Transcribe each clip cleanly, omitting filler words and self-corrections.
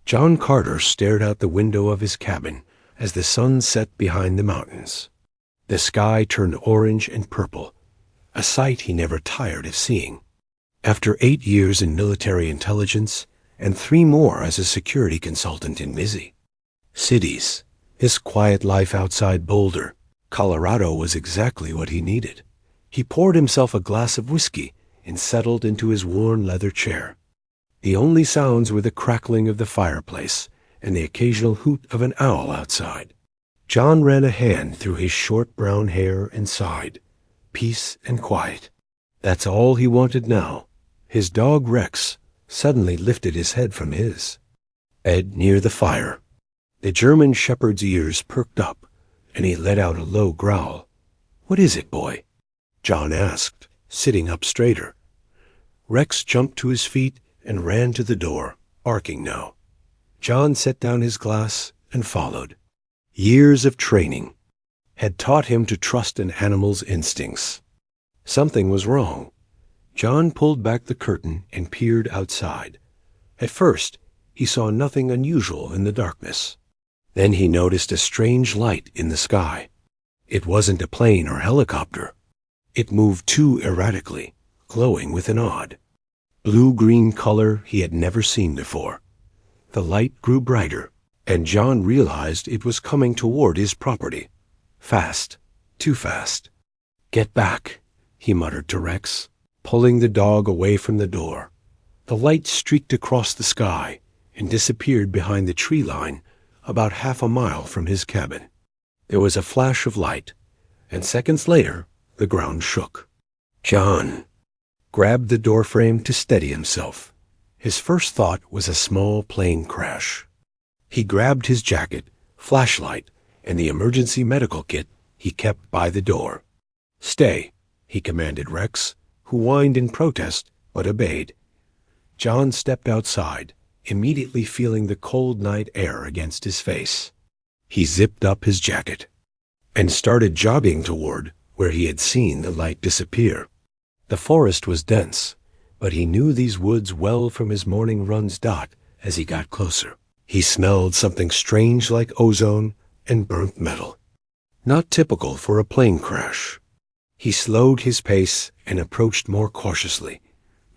John Carter stared out the window of his cabin as the sun set behind the mountains. The sky turned orange and purple, a sight he never tired of seeing. After 8 years in military intelligence and 3 more as a security consultant in Mizzy, cities, his quiet life outside Boulder, Colorado was exactly what he needed. He poured himself a glass of whiskey and settled into his worn leather chair. The only sounds were the crackling of the fireplace and the occasional hoot of an owl outside. John ran a hand through his short brown hair and sighed. Peace and quiet. That's all he wanted now. His dog Rex suddenly lifted his head from his bed near the fire. The German shepherd's ears perked up, and he let out a low growl. "What is it, boy?" John asked, sitting up straighter. Rex jumped to his feet and ran to the door, barking now. John set down his glass and followed. Years of training had taught him to trust an animal's instincts. Something was wrong. John pulled back the curtain and peered outside. At first, he saw nothing unusual in the darkness. Then he noticed a strange light in the sky. It wasn't a plane or helicopter. It moved too erratically, glowing with an odd blue-green color he had never seen before. The light grew brighter, and John realized it was coming toward his property. Fast, too fast. "Get back," he muttered to Rex, pulling the dog away from the door. The light streaked across the sky and disappeared behind the tree line about half a mile from his cabin. There was a flash of light, and seconds later the ground shook. John grabbed the doorframe to steady himself. His first thought was a small plane crash. He grabbed his jacket, flashlight, and the emergency medical kit he kept by the door. "Stay," he commanded Rex, who whined in protest but obeyed. John stepped outside, immediately feeling the cold night air against his face. He zipped up his jacket and started jogging toward where he had seen the light disappear. The forest was dense, but he knew these woods well from his morning run's dot as he got closer. He smelled something strange like ozone and burnt metal. Not typical for a plane crash. He slowed his pace and approached more cautiously,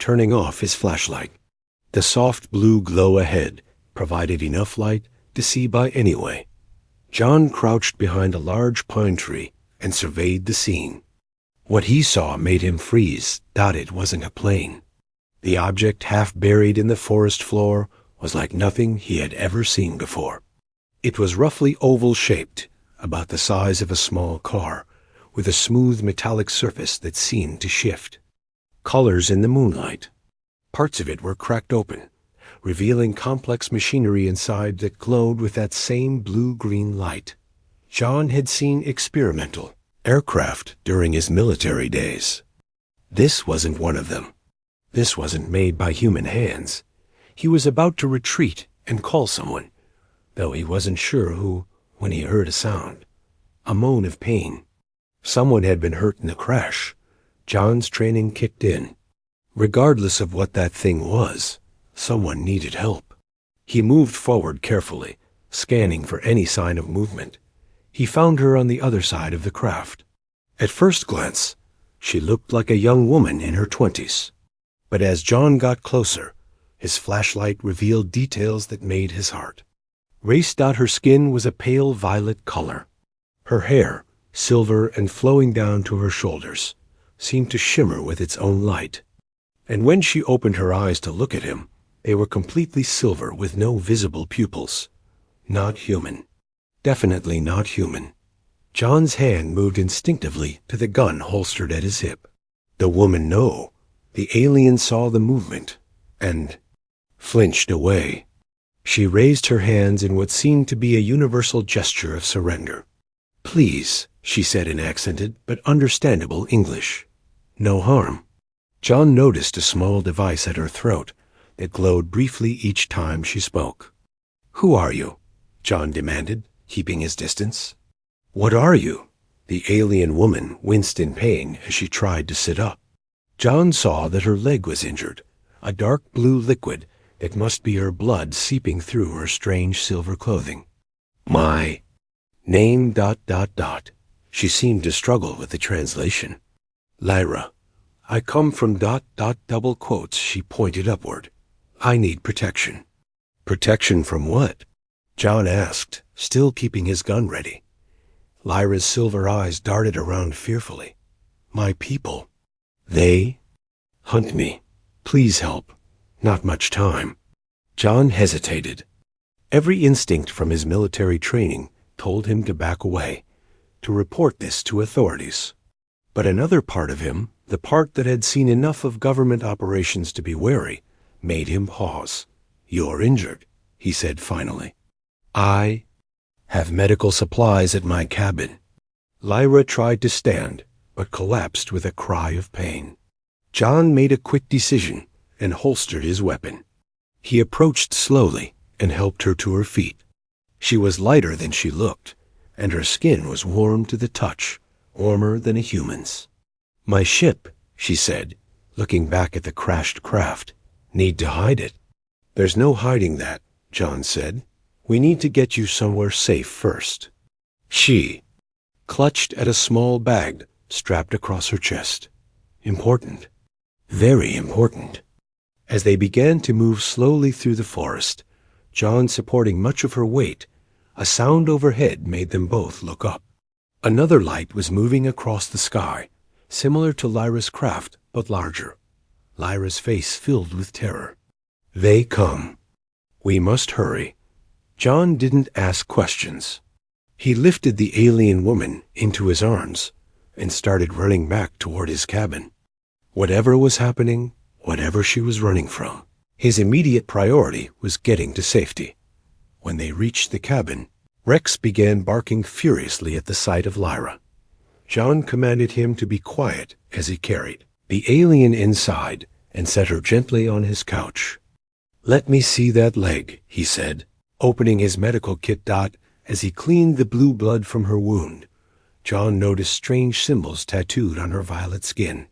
turning off his flashlight. The soft blue glow ahead provided enough light to see by anyway. John crouched behind a large pine tree and surveyed the scene. What he saw made him freeze, thought it wasn't a plane. The object half buried in the forest floor was like nothing he had ever seen before. It was roughly oval-shaped, about the size of a small car, with a smooth metallic surface that seemed to shift. Colors in the moonlight. Parts of it were cracked open, revealing complex machinery inside that glowed with that same blue-green light. John had seen experimental aircraft during his military days. This wasn't one of them. This wasn't made by human hands. He was about to retreat and call someone, though he wasn't sure who when he heard a sound. A moan of pain. Someone had been hurt in the crash. John's training kicked in. Regardless of what that thing was, someone needed help. He moved forward carefully, scanning for any sign of movement. He found her on the other side of the craft. At first glance, she looked like a young woman in her 20s. But as John got closer, his flashlight revealed details that made his heart race. Her skin was a pale violet color. Her hair, silver and flowing down to her shoulders, seemed to shimmer with its own light. And when she opened her eyes to look at him, they were completely silver with no visible pupils. Not human. Definitely not human. John's hand moved instinctively to the gun holstered at his hip. The woman, no. The alien saw the movement and flinched away. She raised her hands in what seemed to be a universal gesture of surrender. "Please," she said in accented but understandable English. "No harm." John noticed a small device at her throat that glowed briefly each time she spoke. "Who are you?" John demanded, keeping his distance. "What are you?" The alien woman winced in pain as she tried to sit up. John saw that her leg was injured. A dark blue liquid It must be her blood seeping through her strange silver clothing. My name ... She seemed to struggle with the translation. Lyra. I come from ... double quotes. She pointed upward. I need protection. Protection from what? John asked, still keeping his gun ready. Lyra's silver eyes darted around fearfully. My people. They hunt me. Please help. Not much time. John hesitated. Every instinct from his military training told him to back away, to report this to authorities. But another part of him, the part that had seen enough of government operations to be wary, made him pause. You're injured, he said finally. I have medical supplies at my cabin. Lyra tried to stand, but collapsed with a cry of pain. John made a quick decision and holstered his weapon. He approached slowly and helped her to her feet. She was lighter than she looked, and her skin was warm to the touch, warmer than a human's. My ship, she said, looking back at the crashed craft. Need to hide it. There's no hiding that, John said. We need to get you somewhere safe first. She clutched at a small bag strapped across her chest. Important. Very important. As they began to move slowly through the forest, John supporting much of her weight, a sound overhead made them both look up. Another light was moving across the sky, similar to Lyra's craft, but larger. Lyra's face filled with terror. They come. We must hurry. John didn't ask questions. He lifted the alien woman into his arms and started running back toward his cabin. Whatever was happening, whatever she was running from, his immediate priority was getting to safety. When they reached the cabin, Rex began barking furiously at the sight of Lyra. John commanded him to be quiet as he carried the alien inside and set her gently on his couch. Let me see that leg, he said, opening his medical kit. As he cleaned the blue blood from her wound, John noticed strange symbols tattooed on her violet skin.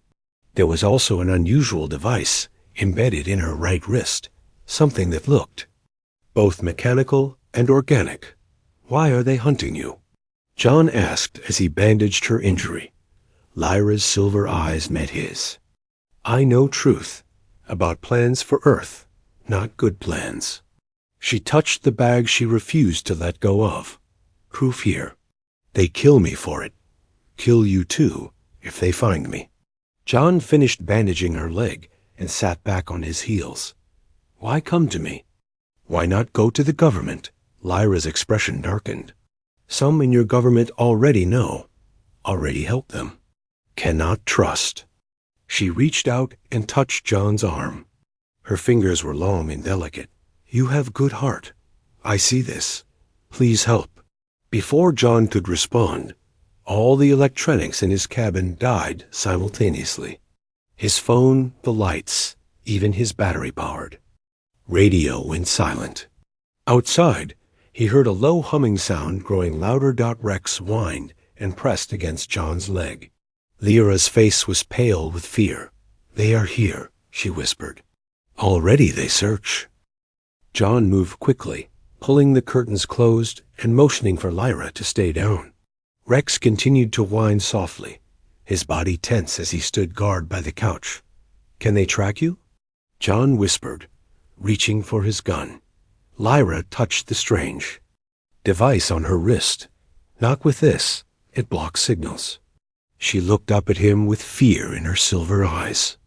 There was also an unusual device embedded in her right wrist, something that looked both mechanical and organic. Why are they hunting you? John asked as he bandaged her injury. Lyra's silver eyes met his. I know truth about plans for Earth, not good plans. She touched the bag she refused to let go of. Proof here. They kill me for it. Kill you too, if they find me. John finished bandaging her leg and sat back on his heels. Why come to me? Why not go to the government? Lyra's expression darkened. Some in your government already know. Already help them. Cannot trust. She reached out and touched John's arm. Her fingers were long and delicate. You have good heart. I see this. Please help. Before John could respond, all the electronics in his cabin died simultaneously. His phone, the lights, even his battery powered. Radio went silent. Outside, he heard a low humming sound growing louder. Rex whined and pressed against John's leg. Lyra's face was pale with fear. They are here, she whispered. Already they search. John moved quickly, pulling the curtains closed and motioning for Lyra to stay down. Rex continued to whine softly, his body tense as he stood guard by the couch. Can they track you? John whispered, reaching for his gun. Lyra touched the strange device on her wrist. Not with this. It blocks signals. She looked up at him with fear in her silver eyes.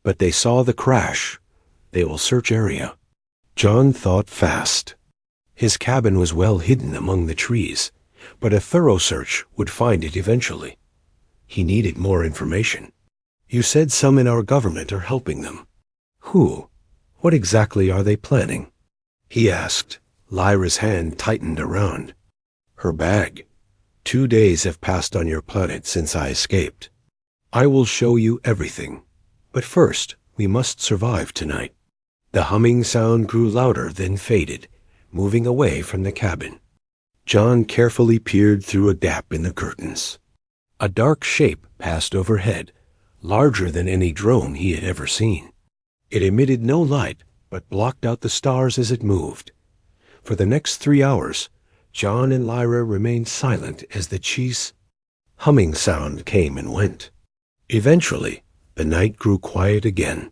But they saw the crash. They will search area. John thought fast. His cabin was well hidden among the trees, but a thorough search would find it eventually. He needed more information. You said some in our government are helping them. Who? What exactly are they planning? He asked. Lyra's hand tightened around her bag. 2 days have passed on your planet since I escaped. I will show you everything. But first, we must survive tonight. The humming sound grew louder, then faded, moving away from the cabin. John carefully peered through a gap in the curtains. A dark shape passed overhead, larger than any drone he had ever seen. It emitted no light, but blocked out the stars as it moved. For the next 3 hours, John and Lyra remained silent as the chief's humming sound came and went. Eventually, the night grew quiet again.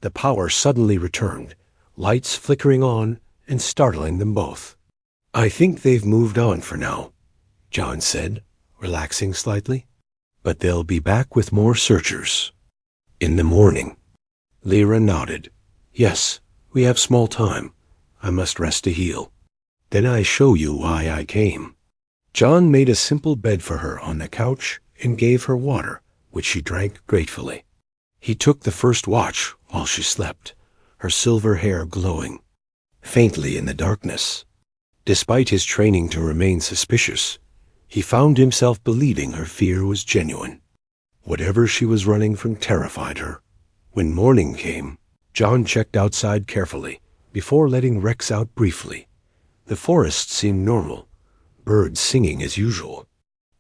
The power suddenly returned, lights flickering on and startling them both. "I think they've moved on for now," John said, relaxing slightly. "But they'll be back with more searchers." In the morning, Lyra nodded. "Yes, we have small time. I must rest to heal. Then I show you why I came." John made a simple bed for her on the couch and gave her water, which she drank gratefully. He took the first watch while she slept, her silver hair glowing faintly in the darkness. Despite his training to remain suspicious, he found himself believing her fear was genuine. Whatever she was running from terrified her. When morning came, John checked outside carefully before letting Rex out briefly. The forest seemed normal, birds singing as usual.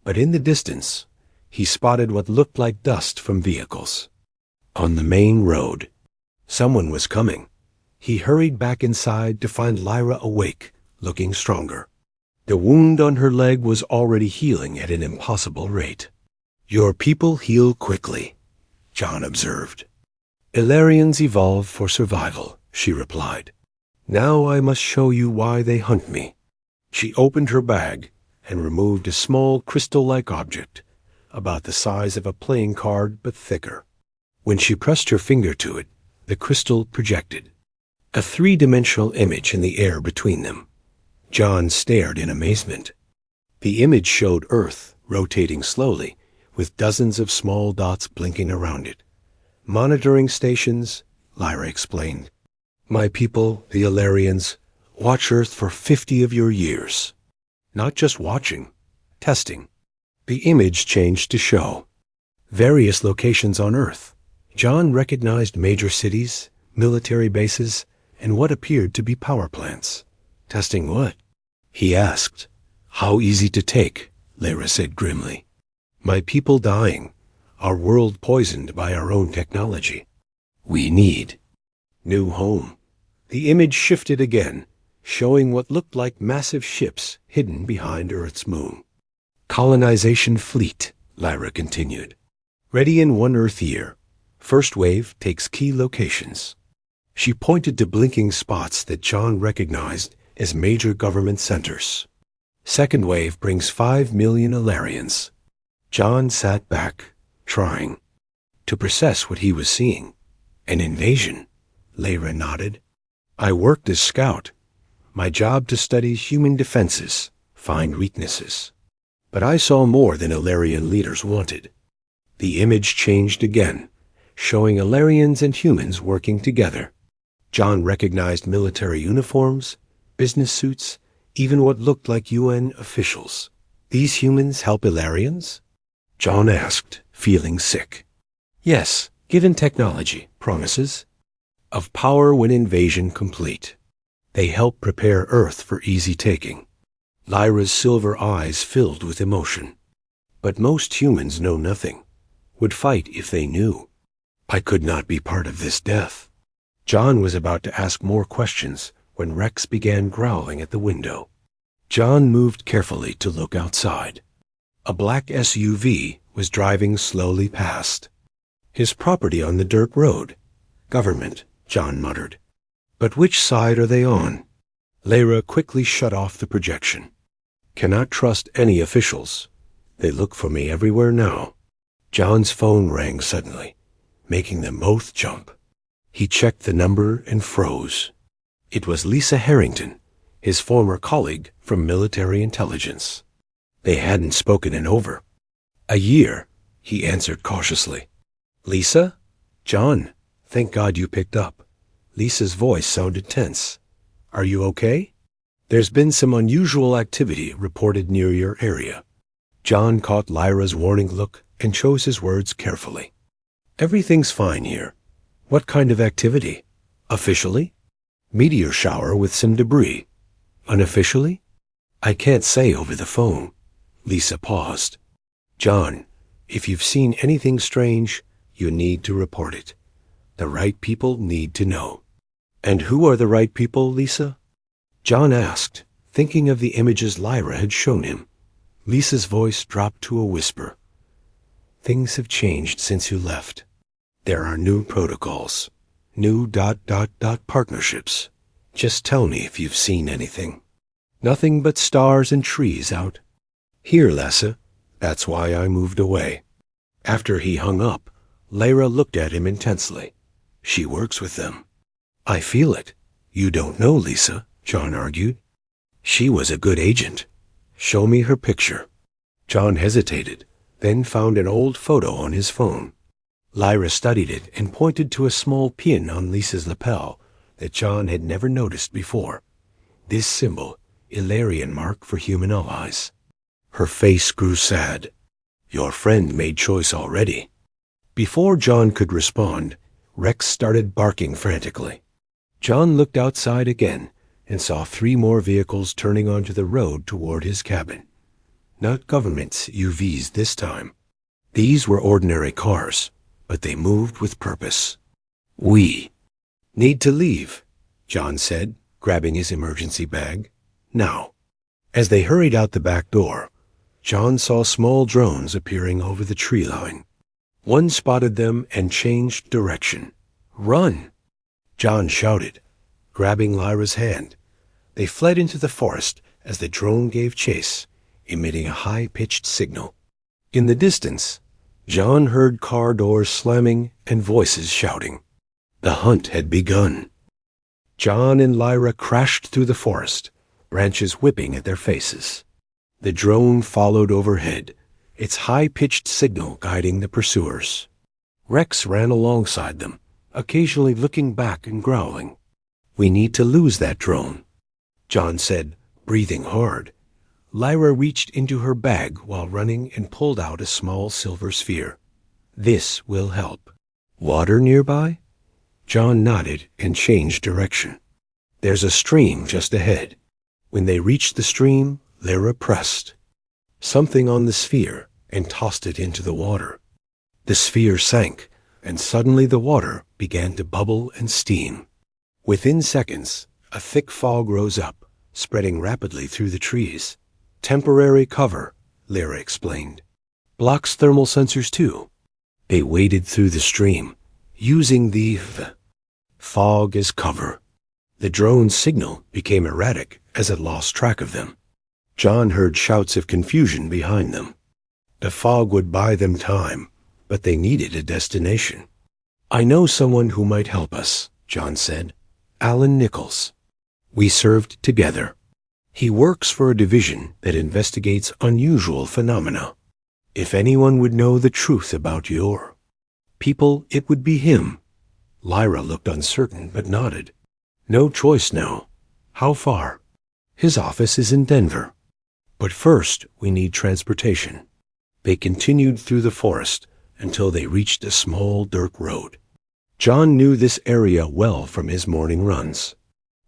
But in the distance, he spotted what looked like dust from vehicles. On the main road, someone was coming. He hurried back inside to find Lyra awake, looking stronger. The wound on her leg was already healing at an impossible rate. "Your people heal quickly," John observed. "Ilarians evolve for survival," she replied. "Now I must show you why they hunt me." She opened her bag and removed a small crystal-like object, about the size of a playing card but thicker. When she pressed her finger to it, the crystal projected a 3-dimensional image in the air between them. John stared in amazement. The image showed Earth rotating slowly, with dozens of small dots blinking around it. "Monitoring stations," Lyra explained. "My people, the Ilarians, watch Earth for 50 of your years." Not just watching, testing. The image changed to show various locations on Earth. John recognized major cities, military bases, and what appeared to be power plants. "Testing what?" he asked. "How easy to take," Lyra said grimly. "My people dying, our world poisoned by our own technology. We need new home." The image shifted again, showing what looked like massive ships hidden behind Earth's moon. "Colonization fleet," Lyra continued. "Ready in 1 Earth year. First wave takes key locations." She pointed to blinking spots that John recognized as major government centers. "Second wave brings 5 million Ilarians." John sat back, trying to process what he was seeing. "An invasion," Lyra nodded. "I worked as scout. My job to study human defenses, find weaknesses. But I saw more than Ilarian leaders wanted." The image changed again, showing Ilarians and humans working together. John recognized military uniforms, business suits, even what looked like UN officials. "These humans help Ilarians?" John asked, feeling sick. "Yes, given technology, promises of power when invasion complete. They help prepare Earth for easy taking." Lyra's silver eyes filled with emotion. "But most humans know nothing, would fight if they knew. I could not be part of this death." John was about to ask more questions when Rex began growling at the window. John moved carefully to look outside. A black SUV was driving slowly past. "His property on the dirt road. Government," John muttered. "But which side are they on?" Lyra quickly shut off the projection. "Cannot trust any officials. They look for me everywhere now." John's phone rang suddenly, making them both jump. He checked the number and froze. It was Lisa Harrington, his former colleague from military intelligence. They hadn't spoken in over a year, he answered cautiously. "Lisa?" "John, thank God you picked up." Lisa's voice sounded tense. "Are you okay? There's been some unusual activity reported near your area." John caught Lyra's warning look and chose his words carefully. "Everything's fine here." "What kind of activity?" "Officially? Meteor shower with some debris." "Unofficially?" "I can't say over the phone." Lisa paused. "John, if you've seen anything strange, you need to report it. The right people need to know." And who are the right people, Lisa? John asked, thinking of the images Lyra had shown him. Lisa's voice dropped to a whisper. Things have changed since you left. There are new protocols, new ... partnerships. Just tell me if you've seen anything. Nothing but stars and trees out. Here, Lessa. That's why I moved away. After he hung up, Lyra looked at him intensely. She works with them. I feel it. You don't know, Lisa, John argued. She was a good agent. Show me her picture. John hesitated, then found an old photo on his phone. Lyra studied it and pointed to a small pin on Lisa's lapel that John had never noticed before. This symbol, Ilarian mark for human allies. Her face grew sad. Your friend made choice already. Before John could respond, Rex started barking frantically. John looked outside again and saw 3 more vehicles turning onto the road toward his cabin. Not government's UVs this time. These were ordinary cars, but they moved with purpose. We need to leave, John said, grabbing his emergency bag. Now. As they hurried out the back door, John saw small drones appearing over the tree line. One spotted them and changed direction. Run! John shouted, grabbing Lyra's hand. They fled into the forest as the drone gave chase, emitting a high-pitched signal. In the distance, John heard car doors slamming and voices shouting. The hunt had begun. John and Lyra crashed through the forest, branches whipping at their faces. The drone followed overhead, its high-pitched signal guiding the pursuers. Rex ran alongside them, occasionally looking back and growling. We need to lose that drone, John said, breathing hard. Lyra reached into her bag while running and pulled out a small silver sphere. This will help. Water nearby? John nodded and changed direction. There's a stream just ahead. When they reached the stream, Lyra pressed something on the sphere and tossed it into the water. The sphere sank, and suddenly the water began to bubble and steam. Within seconds, a thick fog rose up, spreading rapidly through the trees. Temporary cover, Lyra explained. Blocks thermal sensors too. They waded through the stream, using the fog as cover. The drone's signal became erratic as it lost track of them. John heard shouts of confusion behind them. The fog would buy them time, but they needed a destination. I know someone who might help us, John said. Alan Nichols. We served together. He works for a division that investigates unusual phenomena. If anyone would know the truth about your people, it would be him. Lyra looked uncertain but nodded. No choice now. How far? His office is in Denver. But first, we need transportation. They continued through the forest until they reached a small dirt road. John knew this area well from his morning runs.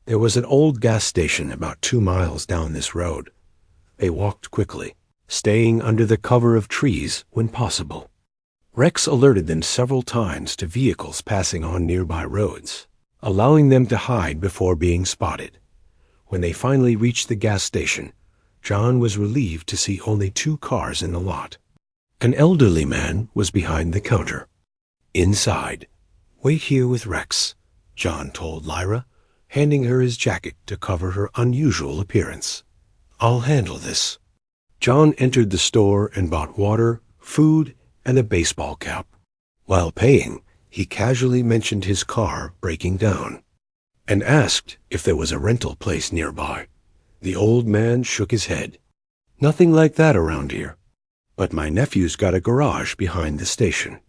There was an old gas station about 2 miles down this road. They walked quickly, staying under the cover of trees when possible. Rex alerted them several times to vehicles passing on nearby roads, allowing them to hide before being spotted. When they finally reached the gas station, John was relieved to see only 2 cars in the lot. An elderly man was behind the counter. Inside. Wait here with Rex, John told Lyra, handing her his jacket to cover her unusual appearance. I'll handle this. John entered the store and bought water, food, and a baseball cap. While paying, he casually mentioned his car breaking down and asked if there was a rental place nearby. The old man shook his head. Nothing like that around here. But my nephew's got a garage behind the station.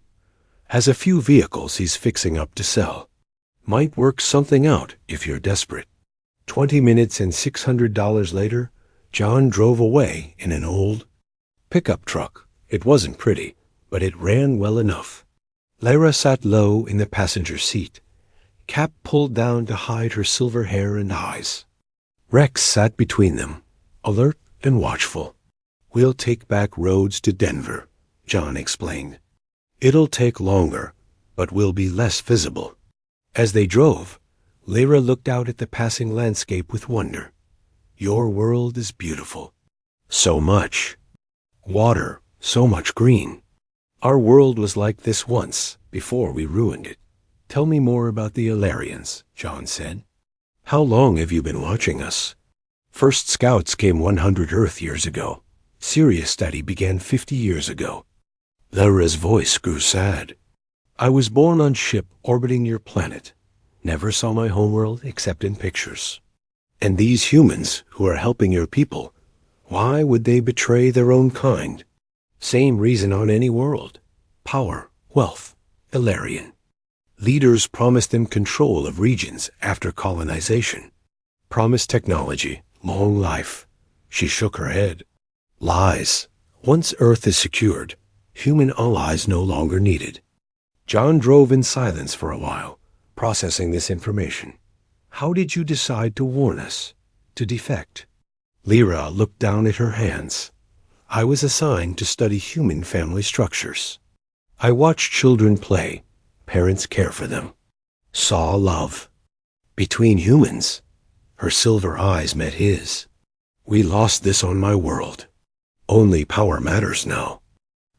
Has a few vehicles he's fixing up to sell. Might work something out if you're desperate. 20 minutes and $600 later, John drove away in an old pickup truck. It wasn't pretty, but it ran well enough. Lyra sat low in the passenger seat, cap pulled down to hide her silver hair and eyes. Rex sat between them, alert and watchful. We'll take back roads to Denver, John explained. It'll take longer, but will be less visible. As they drove, Lyra looked out at the passing landscape with wonder. Your world is beautiful. So much. Water, so much green. Our world was like this once, before we ruined it. Tell me more about the Ilarians, John said. How long have you been watching us? First scouts came 100 Earth years ago. Serious study began 50 years ago. Lyra's voice grew sad. I was born on ship orbiting your planet. Never saw my homeworld except in pictures. And these humans who are helping your people, why would they betray their own kind? Same reason on any world. Power, wealth, Ilarian. Leaders promised them control of regions after colonization. Promised technology, long life. She shook her head. Lies. Once Earth is secured, human allies no longer needed. John drove in silence for a while, processing this information. How did you decide to warn us? To defect? Lyra looked down at her hands. I was assigned to study human family structures. I watched children play. Parents care for them. Saw love. Between humans. Her silver eyes met his. We lost this on my world. Only power matters now.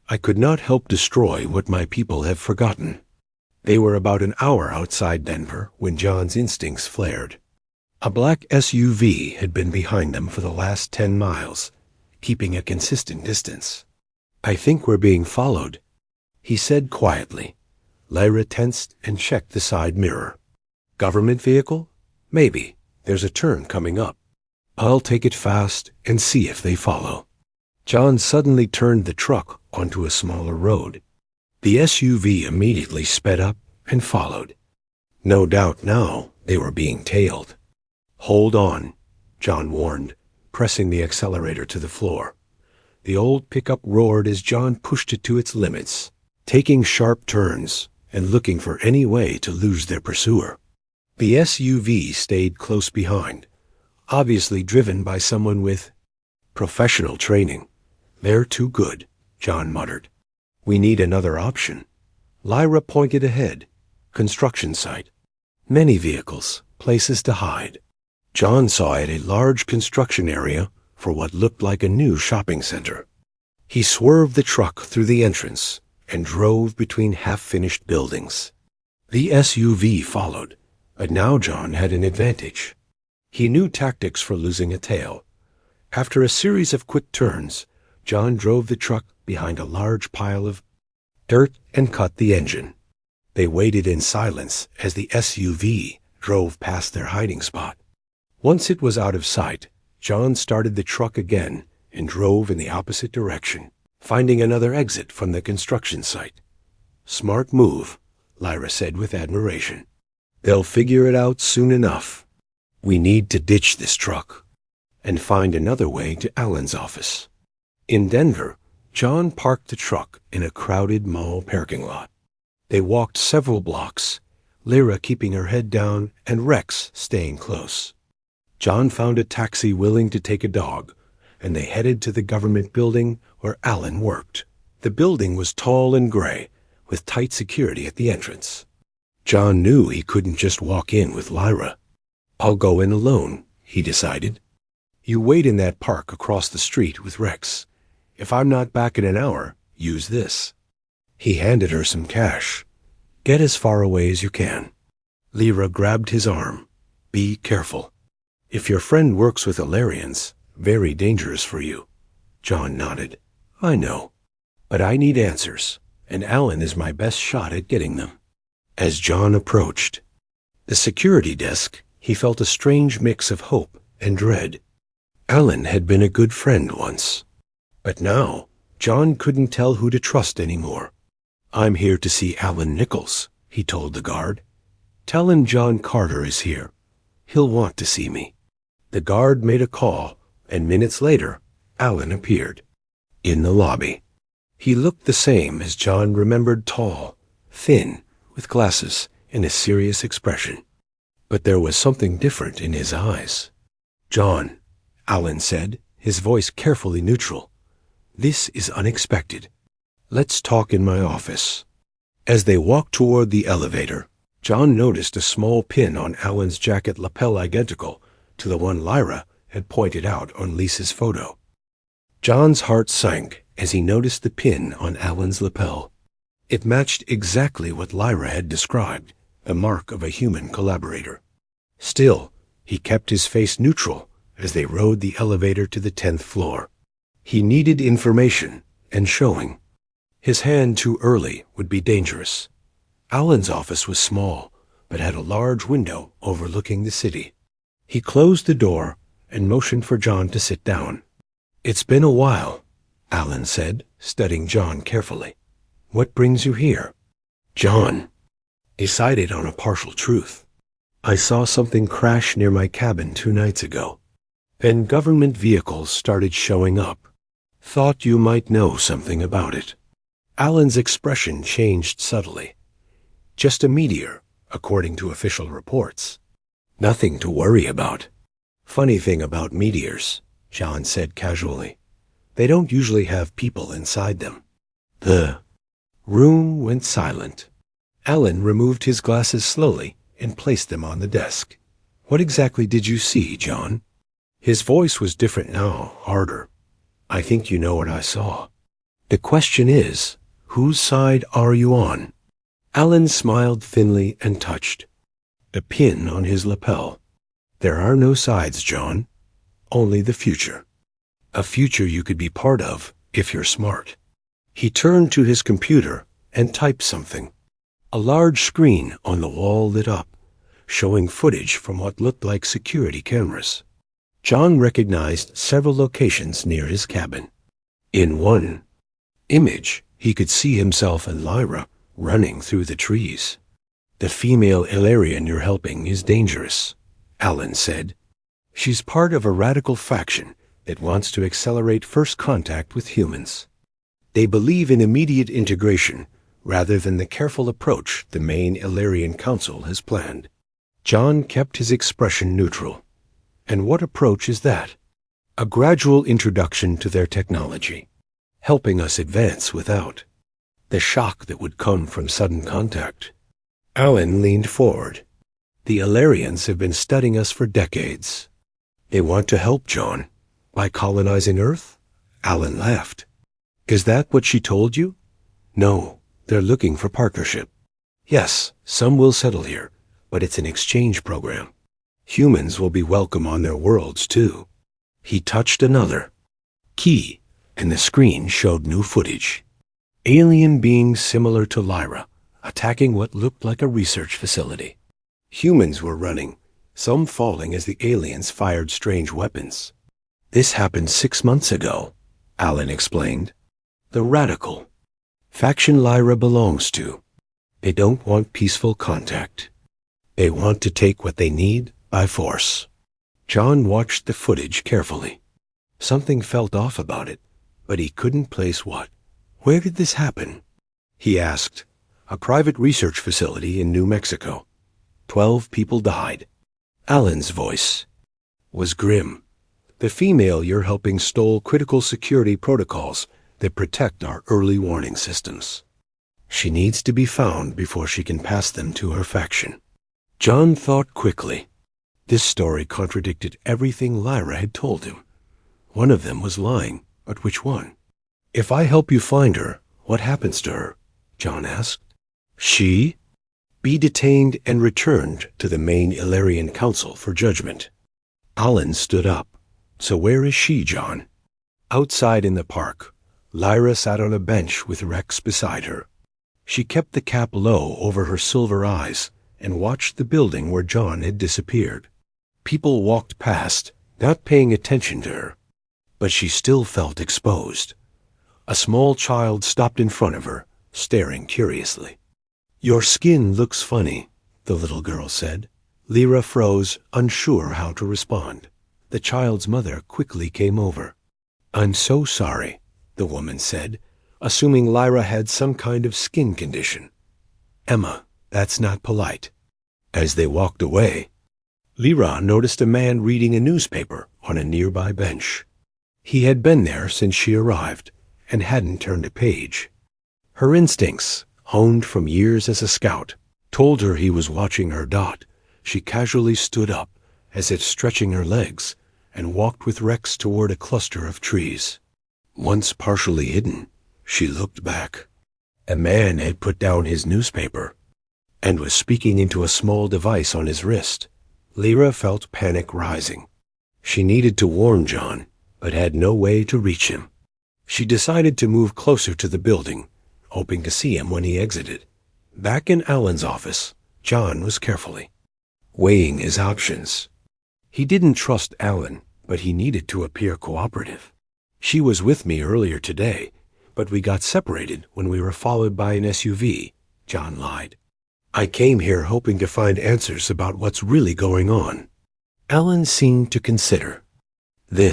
I could not help destroy what my people have forgotten. They were about an hour outside Denver when John's instincts flared. A black SUV had been behind them for the last 10 miles, keeping a consistent distance. I think we're being followed, he said quietly. Lyra tensed and checked the side mirror. Government vehicle? Maybe. There's a turn coming up. I'll take it fast and see if they follow. John suddenly turned the truck onto a smaller road. The SUV immediately sped up and followed. No doubt now they were being tailed. Hold on, John warned, pressing the accelerator to the floor. The old pickup roared as John pushed it to its limits, taking sharp turns and looking for any way to lose their pursuer. The SUV stayed close behind, obviously driven by someone with professional training. They're too good, John muttered. We need another option. Lyra pointed ahead. Construction site. Many vehicles, places to hide. John saw it a large construction area for what looked like a new shopping center. He swerved the truck through the entrance and drove between half-finished buildings. The SUV followed, but now John had an advantage. He knew tactics for losing a tail. After a series of quick turns, John drove the truck behind a large pile of dirt and cut the engine. They waited in silence as the SUV drove past their hiding spot. Once it was out of sight, John started the truck again and drove in the opposite direction, finding another exit from the construction site. Smart move, Lyra said with admiration. They'll figure it out soon enough. We need to ditch this truck and find another way to Alan's office. In Denver, John parked the truck in a crowded mall parking lot. They walked several blocks, Lyra keeping her head down and Rex staying close. John found a taxi willing to take a dog, and they headed to the government building where Alan worked. The building was tall and gray, with tight security at the entrance. John knew he couldn't just walk in with Lyra. I'll go in alone, he decided. You wait in that park across the street with Rex. If I'm not back in an hour, use this. He handed her some cash. Get as far away as you can. Lyra grabbed his arm. Be careful. If your friend works with Ilarians, very dangerous for you. John nodded. I know. But I need answers, and Alan is my best shot at getting them. As John approached the security desk, he felt a strange mix of hope and dread. Alan had been a good friend once. But now, John couldn't tell who to trust anymore. I'm here to see Alan Nichols, he told the guard. Tell him John Carter is here. He'll want to see me. The guard made a call, and minutes later, Alan appeared. In the lobby. He looked the same as John remembered, tall, thin, with glasses and a serious expression. But there was something different in his eyes. John, Alan said, his voice carefully neutral. This is unexpected. Let's talk in my office. As they walked toward the elevator, John noticed a small pin on Alan's jacket lapel identical to the one Lyra had pointed out on Lisa's photo. John's heart sank as he noticed the pin on Alan's lapel. It matched exactly what Lyra had described, the mark of a human collaborator. Still, he kept his face neutral as they rode the elevator to the 10th floor. He needed information and showing. His hand too early would be dangerous. Alan's office was small, but had a large window overlooking the city. He closed the door and motioned for John to sit down. "It's been a while," Alan said, studying John carefully. "What brings you here?" John decided on a partial truth. "I saw something crash near my cabin 2 nights ago. Then government vehicles started showing up. Thought you might know something about it." Alan's expression changed subtly. "Just a meteor, according to official reports. Nothing to worry about." "Funny thing about meteors," John said casually. "They don't usually have people inside them." The room went silent. Alan removed his glasses slowly and placed them on the desk. "What exactly did you see, John?" His voice was different now, harder. "I think you know what I saw. The question is, whose side are you on?" Alan smiled thinly and touched the pin on his lapel. "There are no sides, John. Only the future. A future you could be part of if you're smart." He turned to his computer and typed something. A large screen on the wall lit up, showing footage from what looked like security cameras. John recognized several locations near his cabin. In one image, he could see himself and Lyra running through the trees. "The female Illyrian you're helping is dangerous," Alan said. "She's part of a radical faction that wants to accelerate first contact with humans. They believe in immediate integration rather than the careful approach the main Illyrian Council has planned." John kept his expression neutral. "And what approach is that?" "A gradual introduction to their technology, helping us advance without the shock that would come from sudden contact." Alan leaned forward. "The Illyrians have been studying us for decades. They want to help, John, by colonizing Earth?" Alan laughed. "Is that what she told you?" "No, they're looking for partnership. Yes, some will settle here, but it's an exchange program. Humans will be welcome on their worlds, too." He touched another key, and the screen showed new footage. Alien beings similar to Lyra, attacking what looked like a research facility. Humans were running, some falling as the aliens fired strange weapons. "This happened 6 months ago," Alan explained. "The radical faction Lyra belongs to. They don't want peaceful contact. They want to take what they need by force." John watched the footage carefully. Something felt off about it, but he couldn't place what. "Where did this happen?" he asked. "A private research facility in New Mexico. 12 people died." Alan's voice was grim. "The female you're helping stole critical security protocols that protect our early warning systems. She needs to be found before she can pass them to her faction." John thought quickly. This story contradicted everything Lyra had told him. One of them was lying, but which one? "If I help you find her, what happens to her?" John asked. "She be detained and returned to the main Illyrian Council for judgment." Alan stood up. "So where is she, John?" "Outside in the park." Lyra sat on a bench with Rex beside her. She kept the cap low over her silver eyes and watched the building where John had disappeared. People walked past, not paying attention to her, but she still felt exposed. A small child stopped in front of her, staring curiously. "Your skin looks funny," the little girl said. Lyra froze, unsure how to respond. The child's mother quickly came over. "I'm so sorry," the woman said, assuming Lyra had some kind of skin condition. "Emma, that's not polite." As they walked away, Lyra noticed a man reading a newspaper on a nearby bench. He had been there since she arrived and hadn't turned a page. Her instincts, honed from years as a scout, told her he was watching her dot, she casually stood up, as if stretching her legs, and walked with Rex toward a cluster of trees. Once partially hidden, she looked back. A man had put down his newspaper and was speaking into a small device on his wrist. Lyra felt panic rising. She needed to warn John, but had no way to reach him. She decided to move closer to the building, hoping to see him when he exited. Back in Alan's office, John was carefully weighing his options. He didn't trust Alan, but he needed to appear cooperative. She was with me earlier today, but we got separated when we were followed by an SUV, John lied. I came here hoping to find answers about what's really going on. Alan seemed to consider. The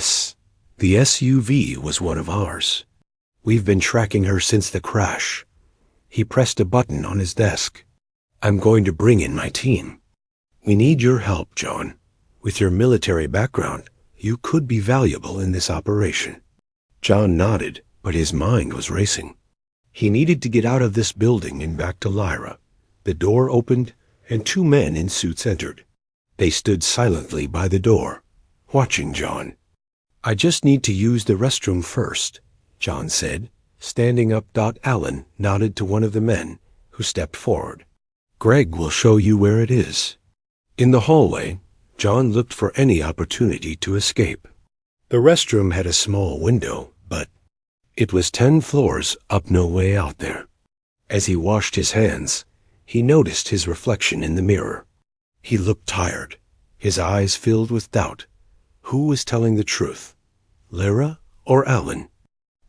SUV was one of ours. We've been tracking her since the crash. He pressed a button on his desk. I'm going to bring in my team. We need your help, John. With your military background, you could be valuable in this operation. John nodded, but his mind was racing. He needed to get out of this building and back to Lyra. The door opened, and two men in suits entered. They stood silently by the door, watching John. I just need to use the restroom first, John said. Standing up, Alan nodded to one of the men, who stepped forward. Greg will show you where it is. In the hallway, John looked for any opportunity to escape. The restroom had a small window, but it was 10 floors up, no way out there. As he washed his hands, he noticed his reflection in the mirror. He looked tired, his eyes filled with doubt. Who was telling the truth, Lyra or Alan?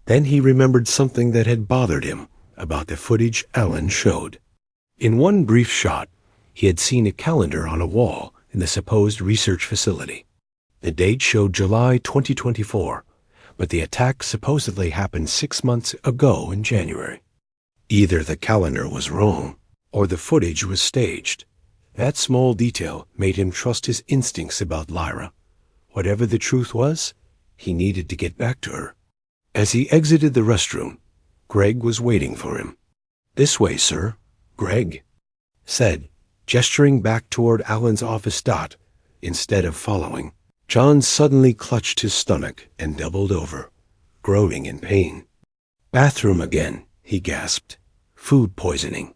Then he remembered something that had bothered him about the footage Alan showed. In one brief shot, he had seen a calendar on a wall in the supposed research facility. The date showed July 2024, but the attack supposedly happened 6 months ago in January. Either the calendar was wrong, or the footage was staged. That small detail made him trust his instincts about Lyra. Whatever the truth was, he needed to get back to her. As he exited the restroom, Greg was waiting for him. This way, sir, Greg said, gesturing back toward Alan's office. Instead of following, John suddenly clutched his stomach and doubled over, groaning in pain. Bathroom again, he gasped. Food poisoning.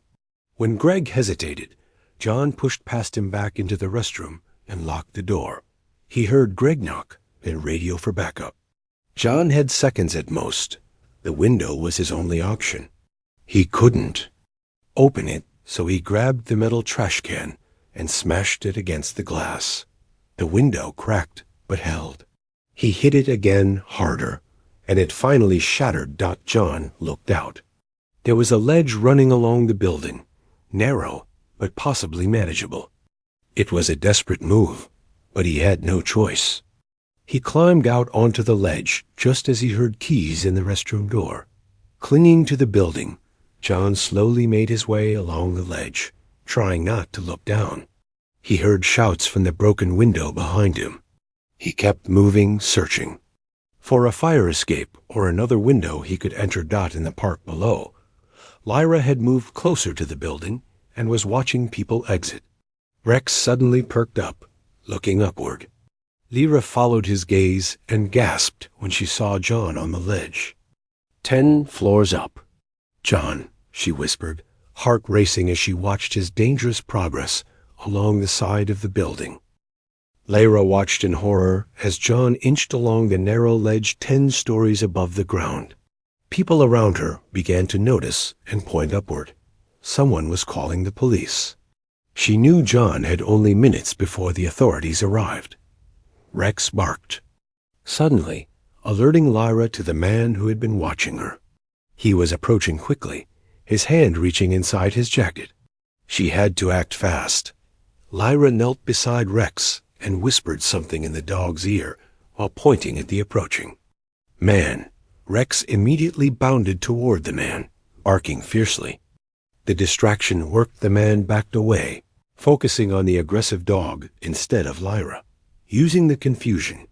When Greg hesitated, John pushed past him back into the restroom and locked the door. He heard Greg knock and radio for backup. John had seconds at most. The window was his only option. He couldn't open it, so he grabbed the metal trash can and smashed it against the glass. The window cracked but held. He hit it again harder, and it finally shattered. John looked out. There was a ledge running along the building, narrow but possibly manageable. It was a desperate move, but he had no choice. He climbed out onto the ledge just as he heard keys in the restroom door. Clinging to the building, John slowly made his way along the ledge, trying not to look down. He heard shouts from the broken window behind him. He kept moving, searching for a fire escape or another window he could enter. In the park below, Lyra had moved closer to the building and was watching people exit. Rex suddenly perked up, looking upward. Lyra followed his gaze and gasped when she saw John on the ledge. 10 floors up. John, she whispered, heart racing as she watched his dangerous progress along the side of the building. Lyra watched in horror as John inched along the narrow ledge 10 stories above the ground. People around her began to notice and point upward. Someone was calling the police. She knew John had only minutes before the authorities arrived. Rex barked, suddenly alerting Lyra to the man who had been watching her. He was approaching quickly, his hand reaching inside his jacket. She had to act fast. Lyra knelt beside Rex and whispered something in the dog's ear while pointing at the approaching man. Rex immediately bounded toward the man, barking fiercely. The distraction worked. The man backed away, focusing on the aggressive dog instead of Lyra. Using the confusion,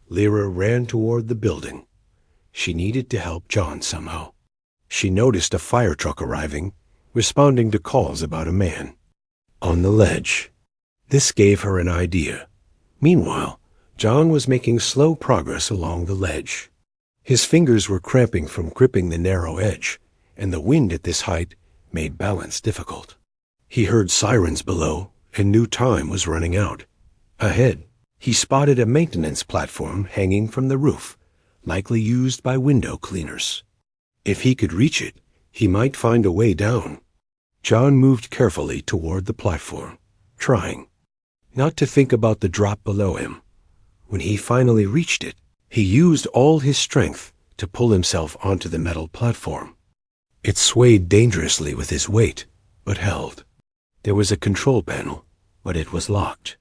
Lyra ran toward the building. She needed to help John somehow. She noticed a fire truck arriving, responding to calls about a man. on the ledge. This gave her an idea. Meanwhile, John was making slow progress along the ledge. His fingers were cramping from gripping the narrow edge, and the wind at this height made balance difficult. He heard sirens below and knew time was running out. Ahead, he spotted a maintenance platform hanging from the roof, likely used by window cleaners. If he could reach it, he might find a way down. John moved carefully toward the platform, trying not to think about the drop below him. When he finally reached it, he used all his strength to pull himself onto the metal platform. It swayed dangerously with his weight, but held. There was a control panel, but it was locked.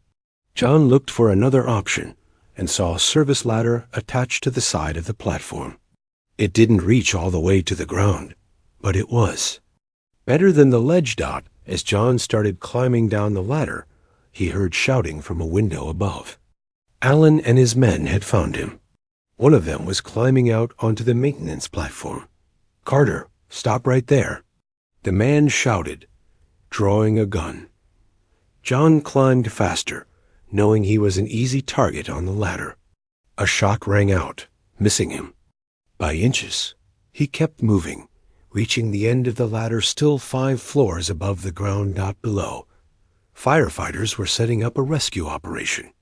John looked for another option and saw a service ladder attached to the side of the platform. It didn't reach all the way to the ground, but it was better than the ledge dot. As John started climbing down the ladder, he heard shouting from a window above. Alan and his men had found him. One of them was climbing out onto the maintenance platform. "Carter, stop right there," the man shouted, drawing a gun. John climbed faster, knowing he was an easy target on the ladder. A shot rang out, missing him. By inches, he kept moving, reaching the end of the ladder still 5 floors above the ground dot below. Firefighters were setting up a rescue operation.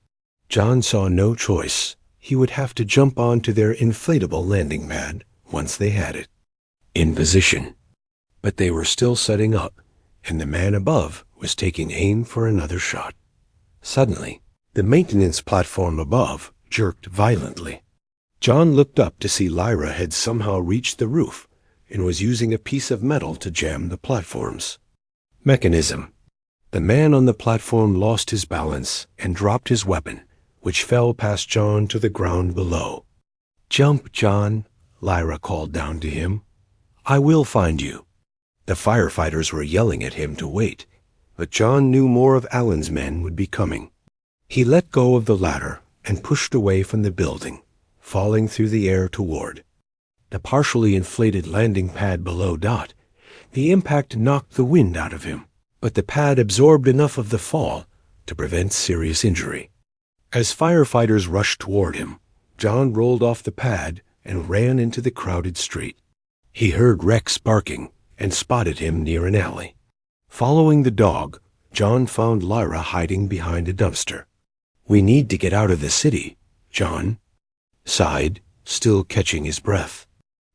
John saw no choice. He would have to jump onto their inflatable landing pad once they had it in position. But they were still setting up, and the man above was taking aim for another shot. Suddenly, the maintenance platform above jerked violently. John looked up to see Lyra had somehow reached the roof and was using a piece of metal to jam the platform's mechanism. The man on the platform lost his balance and dropped his weapon, which fell past John to the ground below. "Jump, John," Lyra called down to him. "I will find you." The firefighters were yelling at him to wait, but John knew more of Alan's men would be coming. He let go of the ladder and pushed away from the building, falling through the air toward the partially inflated landing pad below Dot. The impact knocked the wind out of him, but the pad absorbed enough of the fall to prevent serious injury. As firefighters rushed toward him, John rolled off the pad and ran into the crowded street. He heard Rex barking and spotted him near an alley. Following the dog, John found Lyra hiding behind a dumpster. "We need to get out of the city," John sighed, still catching his breath.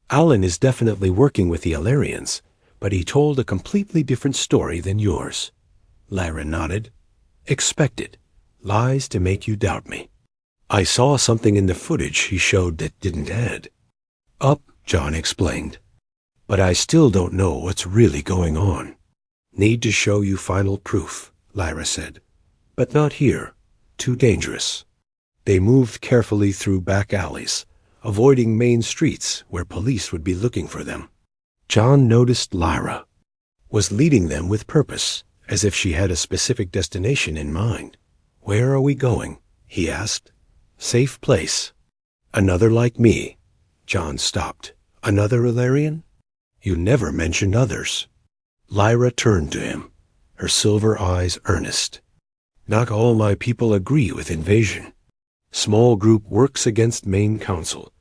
"Alan is definitely working with the Alarians, but he told a completely different story than yours." Lyra nodded. "Expected. Lies to make you doubt me. I saw something in the footage he showed that didn't add up," John explained. "But I still don't know what's really going on." "Need to show you final proof," Lyra said. "But not here. Too dangerous." They moved carefully through back alleys, avoiding main streets where police would be looking for them. John noticed Lyra was leading them with purpose, as if she had a specific destination in mind. "Where are we going?" he asked. "Safe place." "Another like me." John stopped. "Another Ilarian? You never mentioned others." Lyra turned to him, her silver eyes earnest. "Not all my people agree with invasion. Small group works against main council.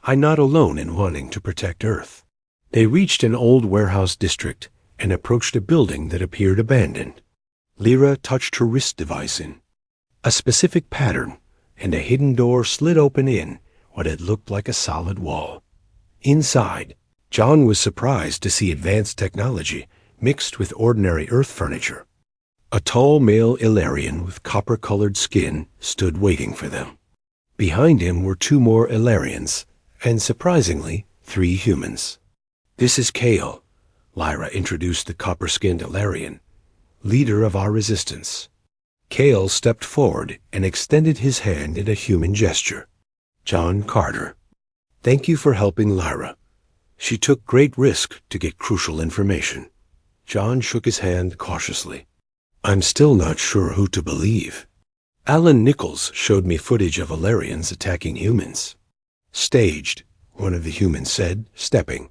I'm not alone in wanting to protect Earth." They reached an old warehouse district and approached a building that appeared abandoned. Lyra touched her wrist device in a specific pattern, and a hidden door slid open in what had looked like a solid wall. Inside, John was surprised to see advanced technology mixed with ordinary Earth furniture. A tall male Ilarian with copper-colored skin stood waiting for them. Behind him were 2 more Ilarians, and surprisingly, 3 humans. "This is Kale," Lyra introduced the copper-skinned Ilarian, "leader of our resistance." Kale stepped forward and extended his hand in a human gesture. "John Carter. Thank you for helping Lyra. She took great risk to get crucial information." John shook his hand cautiously. "I'm still not sure who to believe. Alan Nichols showed me footage of Ilarians attacking humans." "Staged," one of the humans said, stepping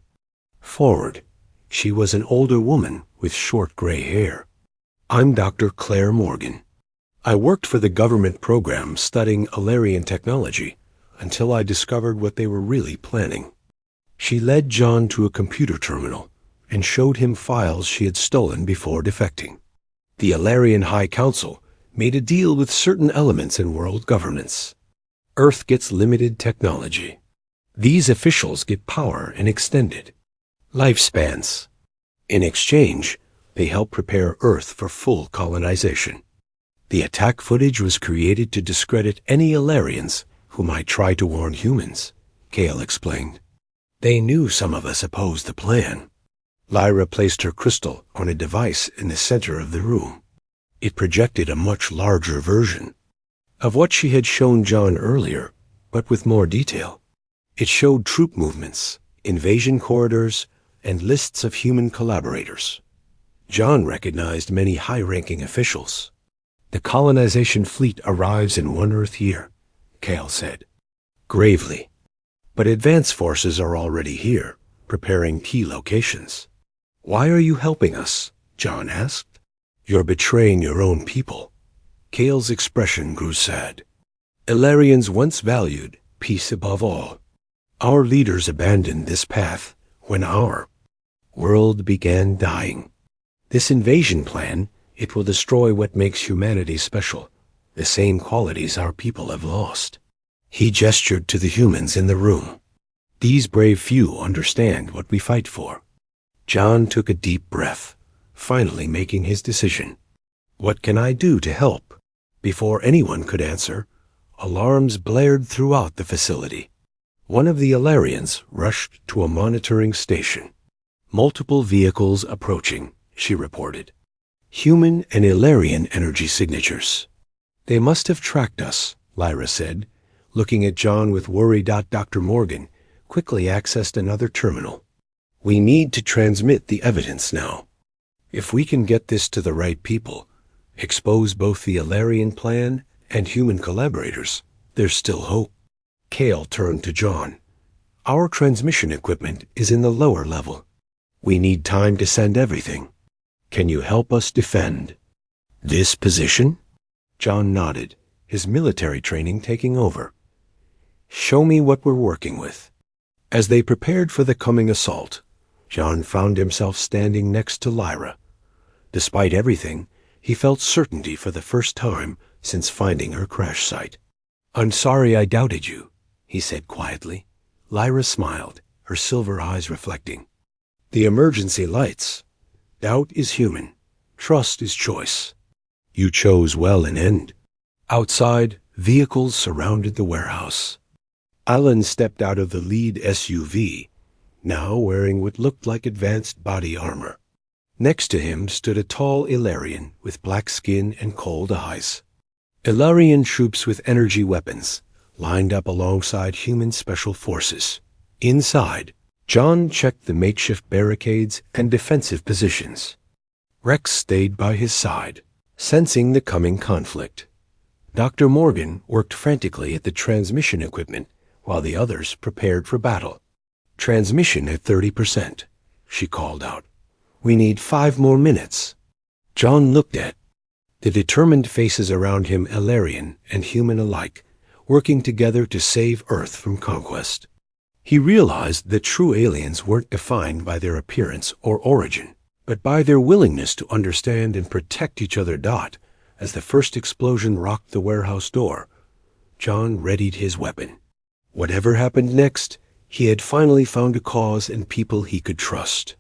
forward. She was an older woman with short gray hair. I'm Dr. Claire Morgan. I worked for the government program studying Alarian technology until I discovered what they were really planning. She led John to a computer terminal and showed him files she had stolen before defecting. The Alarian High Council made a deal with certain elements in world governance. Earth gets limited technology. These officials get power and extended lifespans. In exchange, they help prepare Earth for full colonization. The attack footage was created to discredit any Alarians who might try to warn humans, Cale explained. They knew some of us opposed the plan. Lyra placed her crystal on a device in the center of the room. It projected a much larger version of what she had shown John earlier, but with more detail. It showed troop movements, invasion corridors, and lists of human collaborators. John recognized many high-ranking officials. The colonization fleet arrives in 1 Earth year, Cale said, gravely. But advance forces are already here, preparing key locations. Why are you helping us? John asked. You're betraying your own people. Cale's expression grew sad. Ilarians once valued peace above all. Our leaders abandoned this path when our world began dying. This invasion plan, it will destroy what makes humanity special, the same qualities our people have lost. He gestured to the humans in the room. These brave few understand what we fight for. John took a deep breath, finally making his decision. What can I do to help? Before anyone could answer, alarms blared throughout the facility. One of the Alarians rushed to a monitoring station. Multiple vehicles approaching, she reported. Human and Ilarian energy signatures. They must have tracked us, Lyra said, looking at John with worry. Dr. Morgan quickly accessed another terminal. We need to transmit the evidence now. If we can get this to the right people, expose both the Ilarian plan and human collaborators, there's still hope. Cale turned to John. Our transmission equipment is in the lower level. We need time to send everything. Can you help us defend this position? John nodded, his military training taking over. Show me what we're working with. As they prepared for the coming assault, John found himself standing next to Lyra. Despite everything, he felt certainty for the first time since finding her crash site. I'm sorry I doubted you, he said quietly. Lyra smiled, her silver eyes reflecting. The emergency lights. Doubt is human. Trust is choice. You chose well in end. Outside, vehicles surrounded the warehouse. Alan stepped out of the lead SUV, now wearing what looked like advanced body armor. Next to him stood a tall Ilarian with black skin and cold eyes. Ilarian troops with energy weapons lined up alongside human special forces. Inside, John checked the makeshift barricades and defensive positions. Rex stayed by his side, sensing the coming conflict. Dr. Morgan worked frantically at the transmission equipment while the others prepared for battle. Transmission at 30%, she called out. We need 5 more minutes. John looked at the determined faces around him, Ilarian and human alike, working together to save Earth from conquest. He realized that true aliens weren't defined by their appearance or origin, but by their willingness to understand and protect each other. As the first explosion rocked the warehouse door, John readied his weapon. Whatever happened next, he had finally found a cause and people he could trust.